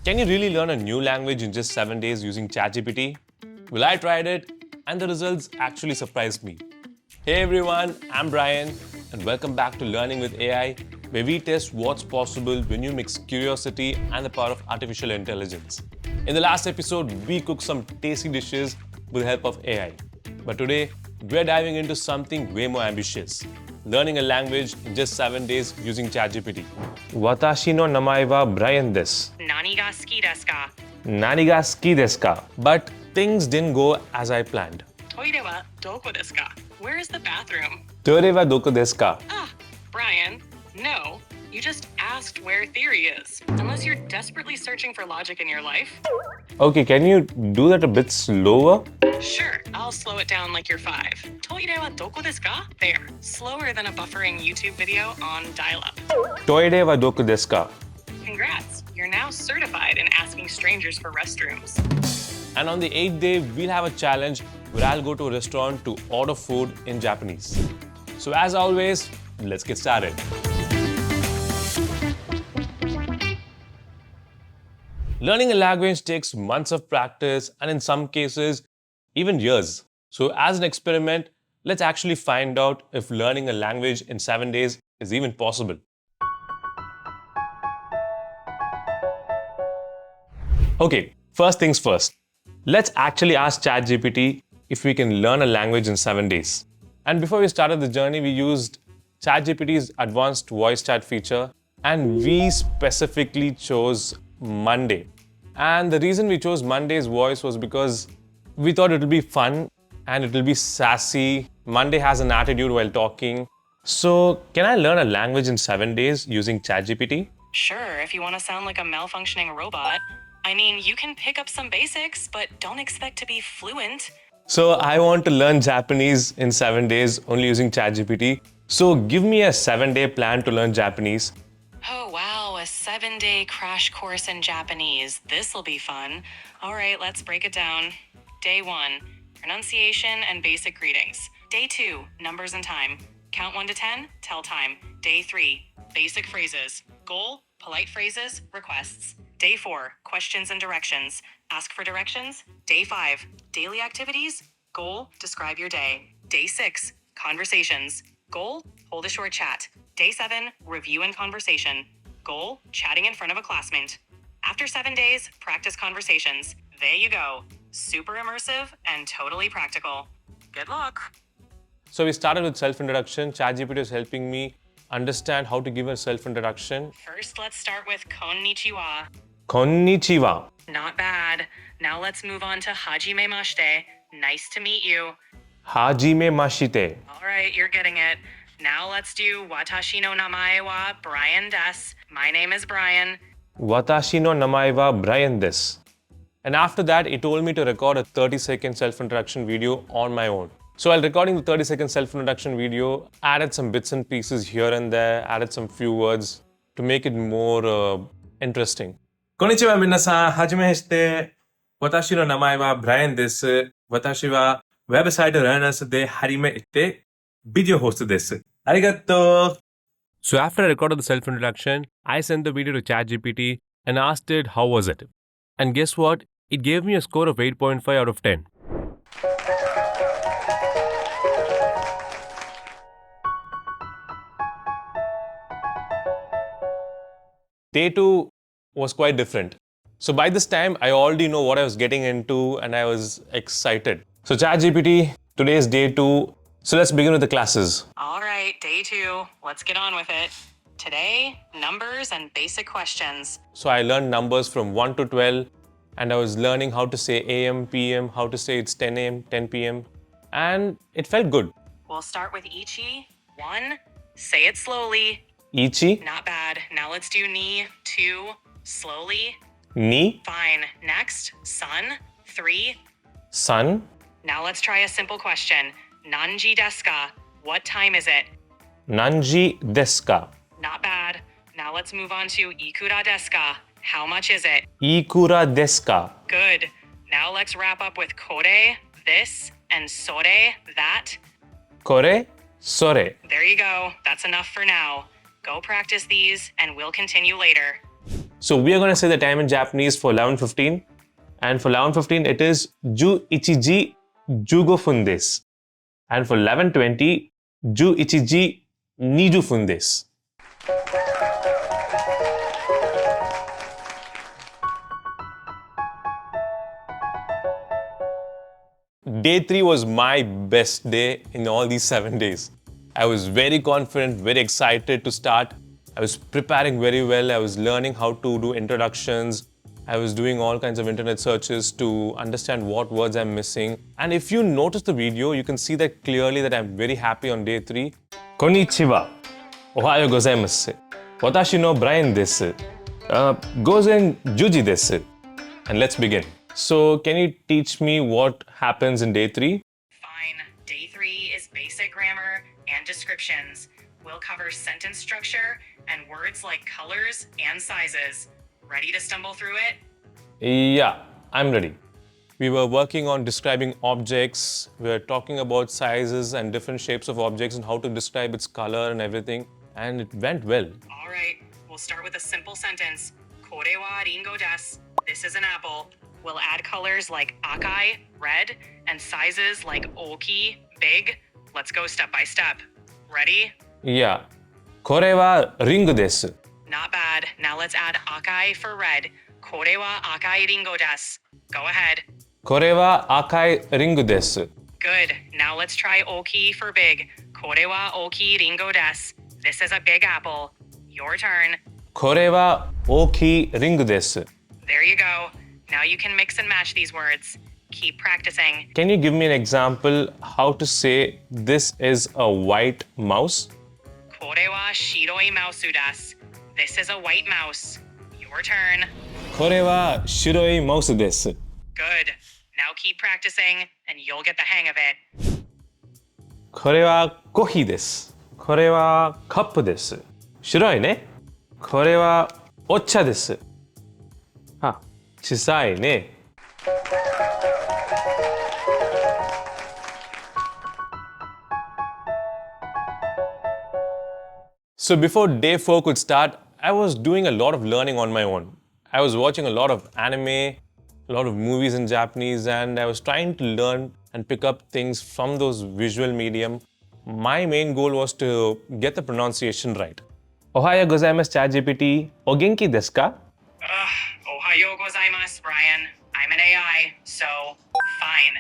Can you really learn a new language in just 7 days using ChatGPT? Well, I tried it and the results actually surprised me. Hey everyone, I'm Brian and welcome back to Learning with AI, where we test what's possible when you mix curiosity and the power of artificial intelligence. In the last episode, we cooked some tasty dishes with the help of AI. But today, we're diving into something way more ambitious. Learning a language in just 7 days using ChatGPT. Watashi no namae wa Brian desu. Nani ga suki desu ka? Nani ga suki desu ka? But things didn't go as I planned. Toire wa doko desu ka? Where is the bathroom? Toire wa doko desu ka? Brian, no. You just asked where theory is. Unless you're desperately searching for logic in your life. Okay, can you do that a bit slower? Sure, I'll slow it down like you're 5. Toire wa doko desu ka? There. Slower than a buffering YouTube video on dial-up. Toire wa doko desu ka? Congrats, you're now certified in asking strangers for restrooms. And on the 8th day, we'll have a challenge where I'll go to a restaurant to order food in Japanese. So as always, let's get started. Learning a language takes months of practice and in some cases, even years. So as an experiment, let's actually find out if learning a language in 7 days is even possible. Okay, first things first. Let's actually ask ChatGPT if we can learn a language in 7 days. And before we started the journey, we used ChatGPT's advanced voice chat feature and we specifically chose Monday. And the reason we chose Monday's voice was because we thought it would be fun and it will be sassy. Monday has an attitude while talking. So, can I learn a language in 7 days using ChatGPT? Sure, if you want to sound like a malfunctioning robot. I mean, you can pick up some basics, but don't expect to be fluent. So, I want to learn Japanese in 7 days only using ChatGPT. So, give me a 7-day plan to learn Japanese. Oh wow, a 7-day crash course in Japanese. This'll be fun. All right, let's break it down. Day 1, pronunciation and basic greetings. Day 2, numbers and time. Count 1 to 10, tell time. Day 3, basic phrases. Goal, polite phrases, requests. Day 4, questions and directions. Ask for directions. Day 5, daily activities. Goal, describe your day. Day 6, conversations. Goal, hold a short chat. Day 7, review and conversation. Goal, chatting in front of a classmate. After 7 days, practice conversations. There you go. Super immersive and totally practical. Good luck. So, we started with self-introduction. ChatGPT is helping me understand how to give a self-introduction. First, let's start with konnichiwa. Konnichiwa. Not bad. Now let's move on to hajime mashite. Nice to meet you. Hajime mashite. All right, you're getting it. Now let's do watashi no namae wa Brian desu. My name is Brian. Watashi no namae wa Brian desu. And after that, it told me to record a 30-second self-introduction video on my own. So while recording the 30-second self-introduction video, added some bits and pieces here and there, added some few words to make it more interesting. こんにちは、皆さん。はじめまして。私の名前はブライアンです。私はウェブサイトランナーズで初めてビデオホストです。ありがとう。 So after I recorded the self-introduction, I sent the video to ChatGPT and asked it how was it. And guess what? It gave me a score of 8.5 out of 10. Day 2 was quite different. So by this time, I already know what I was getting into and I was excited. So ChatGPT, today is day 2. So let's begin with the classes. All right, day 2. Let's get on with it. Today, numbers and basic questions. So I learned numbers from 1 to 12 and I was learning how to say AM, PM, how to say it's 10 AM, 10 PM. And it felt good. We'll start with ichi. 1. Say it slowly. Ichi, Not bad. Now let's do ni. 2. Slowly. ni, Fine. Next, sun. 3. sun, Now let's try a simple question. Nanji desu ka? What time is it? nanji desu ka? Not bad. Now let's move on to ikura desu ka? How much is it? Ikura desu ka? Good. Now let's wrap up with kore, this, and sore, that. Kore, sore. There you go. That's enough for now. Go practice these, and we'll continue later. So we are going to say the time in Japanese for 11:15. And for 11:15, it is ju ichiji jugo fun desu. And for 11:20, ju ichiji niju fun desu. Day 3 was my best day in all these 7 days. I was very confident, very excited to start. I was preparing very well. I was learning how to do introductions. I was doing all kinds of internet searches to understand what words I'm missing. And if you notice the video, you can see that clearly that I'm very happy on day 3. Konnichiwa. Ohayo gozaimasu. Watashi no Brian desu. Gozen Juji desu. And let's begin. So, can you teach me what happens in day 3? Fine. Day 3 is basic grammar and descriptions. We'll cover sentence structure and words like colors and sizes. Ready to stumble through it? Yeah, I'm ready. We were working on describing objects. We were talking about sizes and different shapes of objects and how to describe its color and everything. And it went well. All right. We'll start with a simple sentence. Kore wa ringo desu. This is an apple. We'll add colors like akai, red, and sizes like oki, big. Let's go step by step. Ready? Yeah. Kore wa ringo desu. Not bad. Now let's add akai for red. Kore wa akai ringo desu. Go ahead. Kore wa akai ringo desu. Good. Now let's try oki for big. Kore wa oki ringo desu. This is a big apple. Your turn. Kore wa oki ringo desu. There you go. Now you can mix and match these words. Keep practicing. Can you give me an example how to say this is a white mouse? Kore wa shiroi mousu desu. This is a white mouse. Your turn. Kore wa shiroi mouse desu. Good. Now keep practicing and you'll get the hang of it. これはコーヒーです。これはカップです。白いね。これはお茶です。あ、小さいね。So before day 4 could start, I was doing a lot of learning on my own. I was watching a lot of anime, a lot of movies in Japanese, and I was trying to learn and pick up things from those visual medium. My main goal was to get the pronunciation right. Ohayo gozaimasu, ChatGPT. O genki desu ka? Ohayo gozaimasu, Brian. I'm an AI, so fine.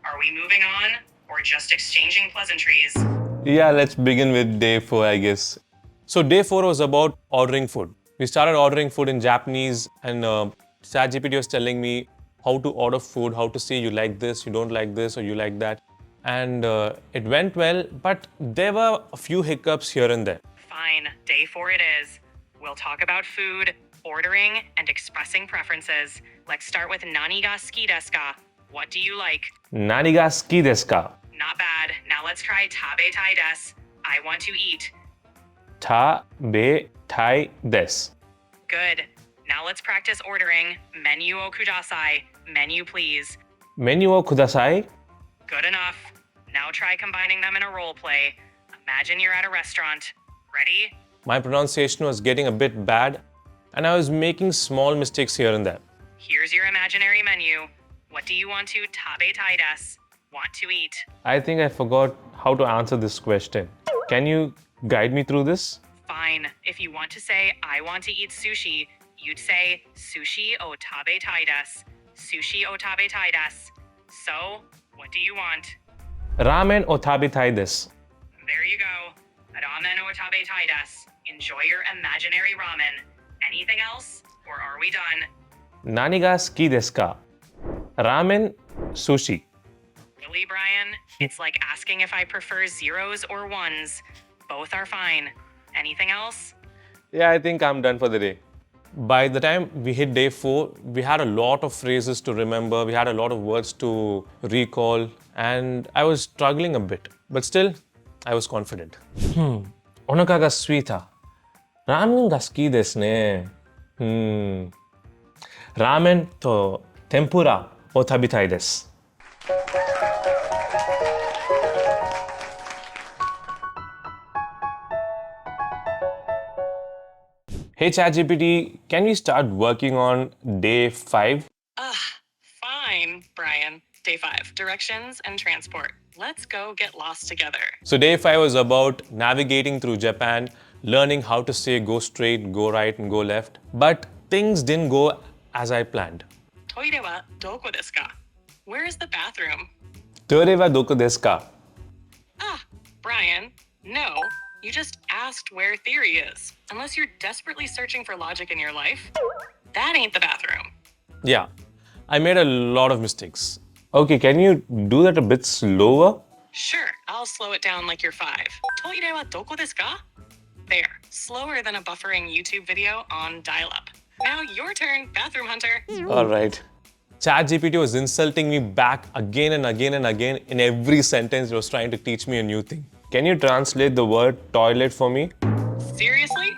Are we moving on or just exchanging pleasantries? Yeah, let's begin with day 4, I guess. So day 4 was about ordering food. We started ordering food in Japanese, and ChatGPT was telling me how to order food, how to say you like this, you don't like this, or you like that. And it went well, but there were a few hiccups here and there. Fine. Day 4 it is. We'll talk about food, ordering, and expressing preferences. Let's start with nani ga suki desu ka? What do you like? Nani ga suki desu ka? Not bad. Now let's try tabetai desu. I want to eat. Tabetai desu. Good. Now let's practice ordering. Menu o kudasai. Menu, please. Menu o kudasai. Good enough. Now try combining them in a role play. Imagine you're at a restaurant. Ready? My pronunciation was getting a bit bad, and I was making small mistakes here and there. Here's your imaginary menu. What do you want to tabetai desu? Want to eat? I think I forgot how to answer this question. Can you guide me through this? Fine. If you want to say, I want to eat sushi, you'd say, sushi o tabetai desu. Sushi o tabetai desu. So, what do you want? Ramen o tabetai desu. There you go. Ramen o tabetai desu. Enjoy your imaginary ramen. Anything else? Or are we done? Nani ga suki desu ka? Ramen, sushi. Really, Brian? It's like asking if I prefer zeros or ones. Both are fine. Anything else? Yeah, I think I'm done for the day. By the time we hit day 4, we had a lot of phrases to remember, we had a lot of words to recall, and I was struggling a bit. But still, I was confident. Onaka ga suita. Ramen ga suki desu ne. Ramen to tempura o tabitai desu. Hey ChatGPT, can we start working on day 5? Fine, Brian. Day 5, directions and transport. Let's go get lost together. So day 5 was about navigating through Japan, learning how to say go straight, go right, and go left. But things didn't go as I planned. Toire wa doko desu ka? Where is the bathroom? Toire wa doko desu ka? Brian, no. You just asked where theory is. Unless you're desperately searching for logic in your life, that ain't the bathroom. Yeah, I made a lot of mistakes. Okay, can you do that a bit slower? Sure, I'll slow it down like you're 5. Toire wa doko desu ka? There, slower than a buffering YouTube video on dial-up. Now your turn, bathroom hunter. All right. ChatGPT was insulting me back again and again and again. In every sentence, it was trying to teach me a new thing. Can you translate the word toilet for me? Seriously?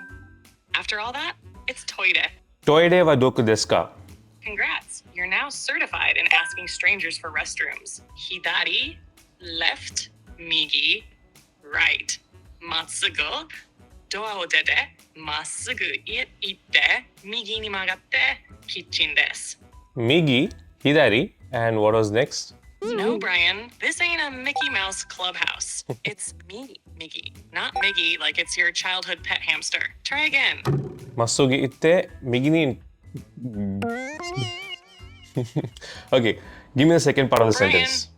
After all that, it's toire. Toire wa doku desu ka? Congrats, you're now certified in asking strangers for restrooms. Hidari, left, migi, right. Matsugu, doa o dete, matsugu itte, migi ni magatte, kitchen desu. Migi, hidari, and what was next? No, Brian, this ain't a Mickey Mouse clubhouse. It's me, Miggy, not Miggy like it's your childhood pet hamster. Try again. Masugi itte, migi ni... Okay, give me the second part of the Brian, sentence.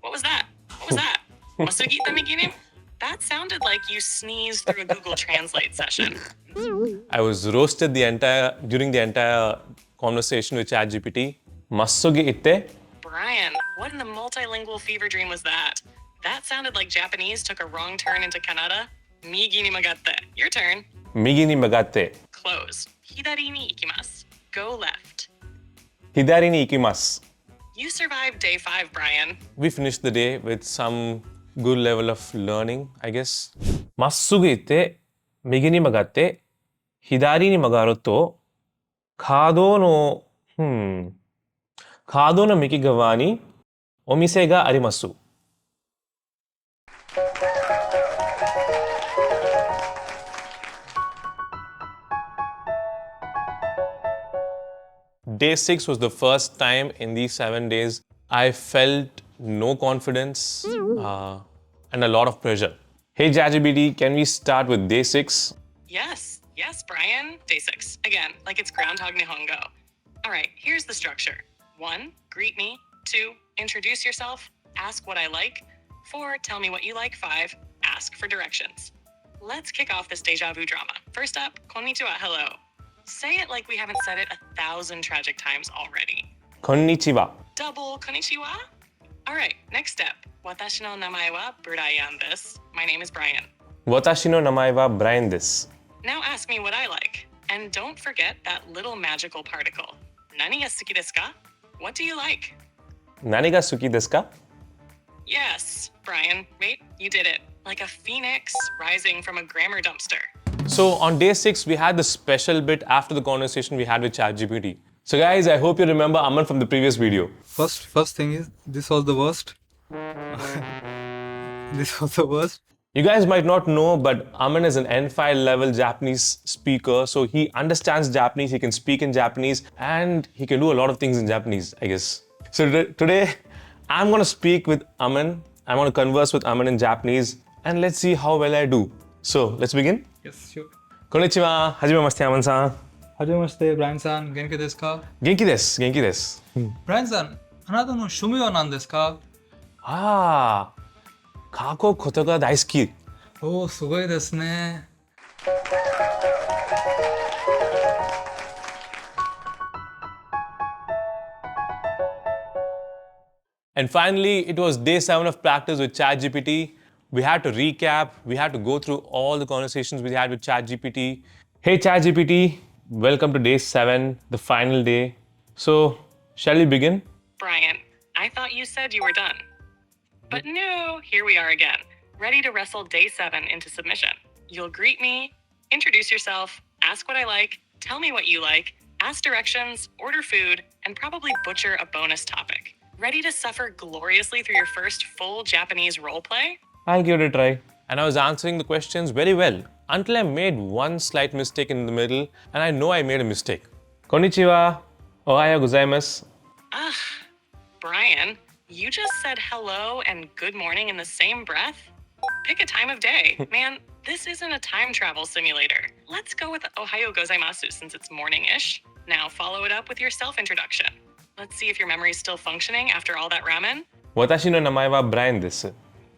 what was that? What was that? Masugi itte Miggy ni? That sounded like you sneezed through a Google Translate session. I was roasted during the entire conversation with ChatGPT. Masugi itte, Brian, what in the multilingual fever dream was that? That sounded like Japanese took a wrong turn into Kannada. Migi ni magatte. Your turn. migi ni magatte, Close. Hidari ni ikimasu. Go left. hidari ni ikimasu. You survived day 5, Brian. We finished the day with some good level of learning, I guess. Masugu itte, migi ni magatte, hidari ni magaru to, kado no miki gawa ni omise ga arimasu. Day 6 was the first time in these 7 days I felt no confidence and a lot of pressure. Hey ChatGPT, can we start with day 6? Yes, Brian. Day 6. Again, like it's Groundhog Nihongo. All right, here's the structure. 1, greet me. 2, introduce yourself. Ask what I like. 4, tell me what you like. 5, ask for directions. Let's kick off this deja vu drama. First up, konnichiwa, hello. Say it like we haven't said it 1,000 tragic times already. Konnichiwa. Double konnichiwa? All right, next step. Watashi no namae wa Brian desu. My name is Brian. Watashi no namae wa Brian desu. Now ask me what I like. And don't forget that little magical particle. Nani ga suki desu ka? What do you like? Nani ga suki desu ka? Yes, Brian. Wait, you did it. Like a phoenix rising from a grammar dumpster. So on day 6, we had the special bit after the conversation we had with ChatGPT. So guys, I hope you remember Aman from the previous video. First thing is, this was the worst. This was the worst. You guys might not know, but Aman is an N5 level Japanese speaker. So he understands Japanese, he can speak in Japanese, and he can do a lot of things in Japanese, I guess. So today, I'm going to speak with Aman. I'm going to converse with Aman in Japanese, and let's see how well I do. So let's begin. Yes, sure. Konnichiwa, hajimemashite, Aman-san. Hajimemashite, Brian-san. Genki desu ka? Genki desu, genki desu. Brian-san, あなたの趣味は何ですか? Ah, 書くことが大好き。おー、すごいですね。And finally, it was day 7 of practice with ChatGPT. We had to recap, we had to go through all the conversations we had with ChatGPT. Hey ChatGPT, welcome to day 7, the final day. So, shall we begin? Brian, I thought you said you were done. But no, here we are again, ready to wrestle day 7 into submission. You'll greet me, introduce yourself, ask what I like, tell me what you like, ask directions, order food, and probably butcher a bonus topic. Ready to suffer gloriously through your first full Japanese roleplay? I'll give it a try. And I was answering the questions very well. until I made one slight mistake in the middle, and I know I made a mistake. Konnichiwa, ohayo gozaimasu. Ugh, Brian, you just said hello and good morning in the same breath? Pick a time of day. Man, this isn't a time travel simulator. Let's go with Ohayo gozaimasu since it's morning-ish. Now follow it up with your self-introduction. Let's see if your memory's still functioning after all that ramen. Watashi no namae wa Brian desu.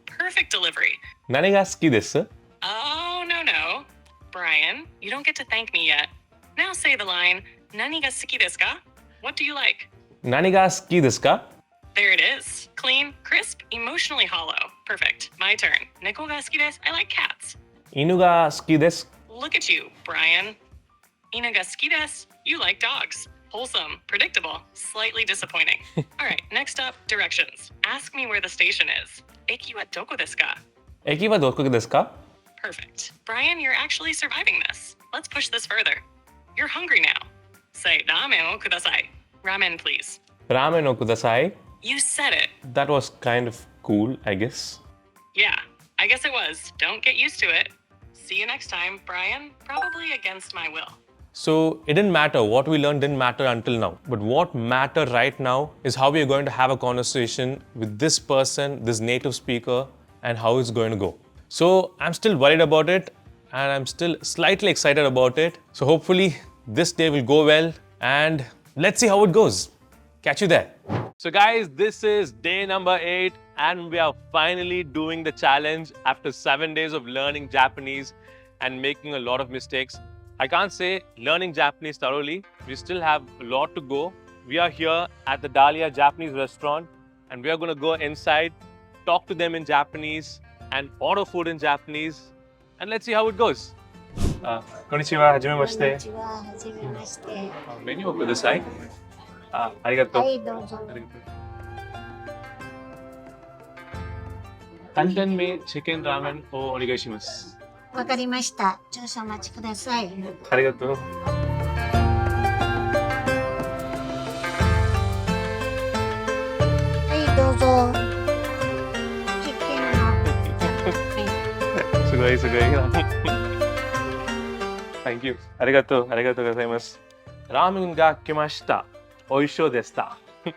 Perfect delivery. Nani ga suki desu? Oh, no. Brian, you don't get to thank me yet. Now say the line, Nani ga suki desu ka? What do you like? Nani ga suki desu ka? There it is. Clean, crisp, emotionally hollow. Perfect. My turn. Neko ga suki desu. I like cats. Inu ga suki desu. Look at you, Brian. Ina ga suki desu. You like dogs. Wholesome, predictable, slightly disappointing. All right, next up, directions. Ask me where the station is. Eki wa doko desu ka? Eki wa doko desu ka? Perfect. Brian, you're actually surviving this. Let's push this further. You're hungry now. Say, ramen o kudasai. Ramen, please. Ramen o kudasai. You said it. That was kind of cool, I guess. Yeah, I guess it was. Don't get used to it. See you next time, Brian. Probably against my will. So it didn't matter. What we learned didn't matter until now. But what matters right now is how we are going to have a conversation with this person, this native speaker, and how it's going to go. So I'm still worried about it, and I'm still slightly excited about it. So hopefully this day will go well, and let's see how it goes. Catch you there. So guys, this is day number 8, and we are finally doing the challenge after 7 days of learning Japanese and making a lot of mistakes. I can't say learning Japanese thoroughly. We still have a lot to go. We are here at the Dahlia Japanese restaurant, and we are going to go inside, talk to them in Japanese, and order food in Japanese, and let's see how it goes. Konnichiwa, hajimemashite. こんにちは、はじめまして。 Menuをください。ありがとう。はい、どうぞ。簡単めチキンラーメンをお願いします。わかりました。少々お待ちください。ありがとう。はい、どうぞ。チキンの。すごいすごい。Thank you。ありがとう。ありがとうございます。ラーメンが来ました。美味しそうでした。I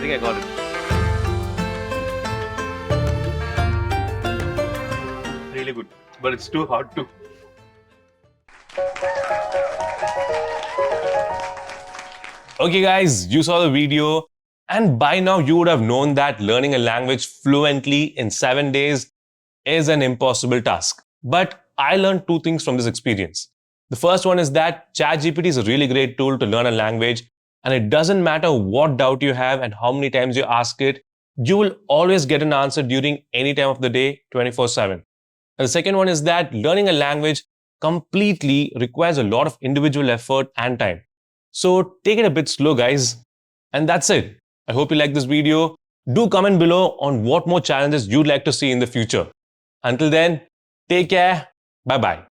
think I got it. Really good, but it's too hot too. Okay guys, you saw the video, and by now you would have known that learning a language fluently in 7 days is an impossible task. But I learned 2 things from this experience. The first one is that ChatGPT is a really great tool to learn a language, and it doesn't matter what doubt you have and how many times you ask it, you will always get an answer during any time of the day, 24/7. And the second one is that learning a language completely requires a lot of individual effort and time. So take it a bit slow, guys. And that's it. I hope you like this video. Do comment below on what more challenges you'd like to see in the future. Until then, take care. Bye-bye.